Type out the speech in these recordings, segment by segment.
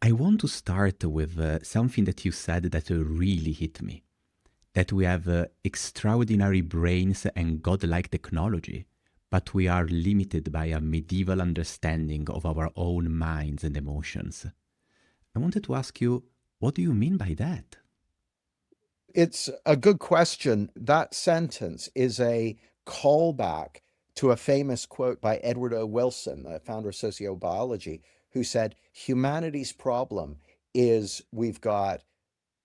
I want to start with something that you said that really hit me. That we have extraordinary brains and godlike technology, but we are limited by a medieval understanding of our own minds and emotions. I wanted to ask you, what do you mean by that? It's a good question. That sentence is a callback to a famous quote by Edward O. Wilson, the founder of sociobiology, who said, humanity's problem is we've got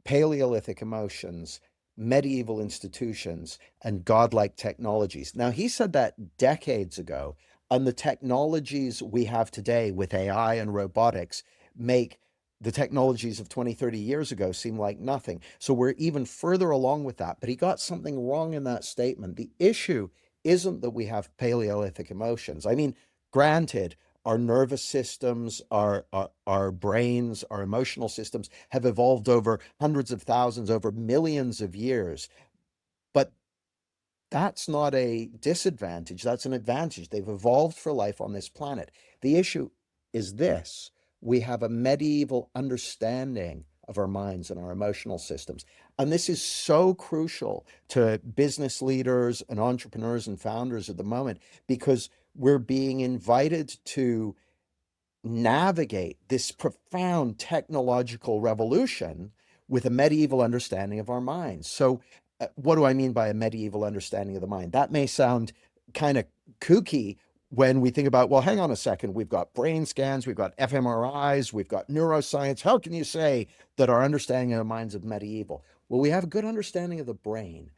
Paleolithic emotions, medieval institutions, and godlike technologies. Now, he said that decades ago, and the technologies we have today with AI and robotics make the technologies of 20, 30 years ago seem like nothing. So we're even further along with that. But he got something wrong in that statement. The issue isn't that we have Paleolithic emotions. I mean, granted, our nervous systems, our brains, our emotional systems have evolved over hundreds of thousands, over millions of years. But that's not a disadvantage, that's an advantage. They've evolved for life on this planet. The issue is this: we have a medieval understanding of our minds and our emotional systems. And this is so crucial to business leaders and entrepreneurs and founders at the moment because we're being invited to navigate this profound technological revolution with a medieval understanding of our minds. So, what do I mean by a medieval understanding of the mind? That may sound kind of kooky when we think about, well, hang on a second, we've got brain scans, we've got fMRIs, we've got neuroscience. How can you say that our understanding of the minds is medieval? Well, we have a good understanding of the brain,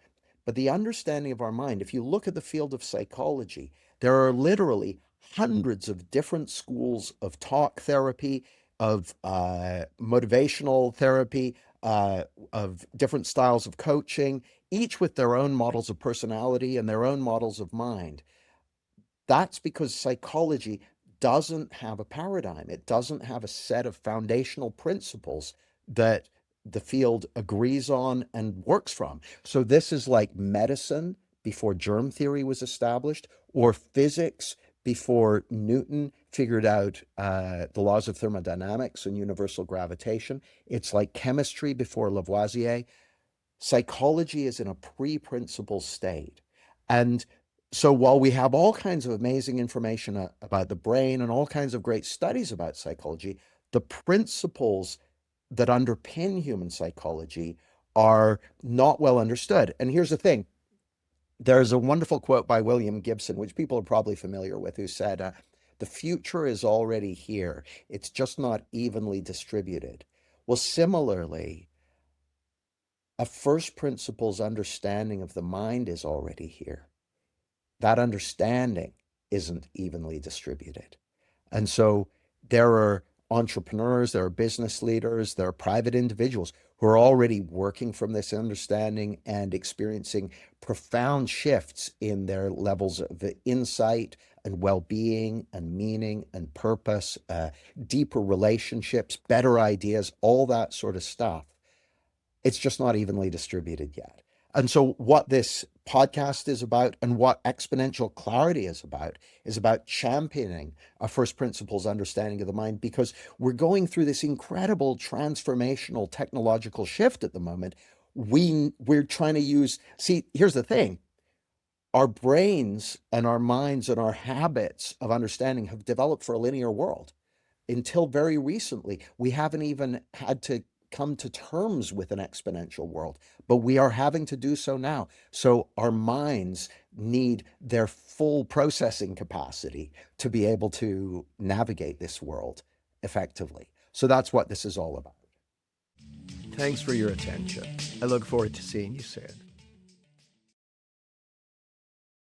but the understanding of our mind, if you look at the field of psychology, there are literally hundreds of different schools of talk therapy, of motivational therapy, of different styles of coaching, each with their own models of personality and their own models of mind. That's because psychology doesn't have a paradigm. It doesn't have a set of foundational principles that the field agrees on and works from. So this is like medicine before germ theory was established, or physics before Newton figured out the laws of thermodynamics and universal gravitation. It's like chemistry before Lavoisier. Psychology is in a pre-principle state. And so while we have all kinds of amazing information about the brain and all kinds of great studies about psychology, the principles that underpin human psychology are not well understood. And here's the thing: there's a wonderful quote by William Gibson, which people are probably familiar with, who said, the future is already here. It's just not evenly distributed. Well, similarly, a first principles understanding of the mind is already here. That understanding isn't evenly distributed. And so there are entrepreneurs, there are business leaders, there are private individuals who are already working from this understanding and experiencing profound shifts in their levels of insight and well-being and meaning and purpose, deeper relationships, better ideas, all that sort of stuff. It's just not evenly distributed yet. And so, what this podcast is about and what exponential clarity is about championing a first principles understanding of the mind, because we're going through this incredible transformational technological shift at the moment. We're trying to use, see, here's the thing: our brains and our minds and our habits of understanding have developed for a linear world. Until very recently, we haven't even had to come to terms with an exponential world, but we are having to do so now. So our minds need their full processing capacity to be able to navigate this world effectively. So that's what this is all about. Thanks for your attention. I look forward to seeing you soon.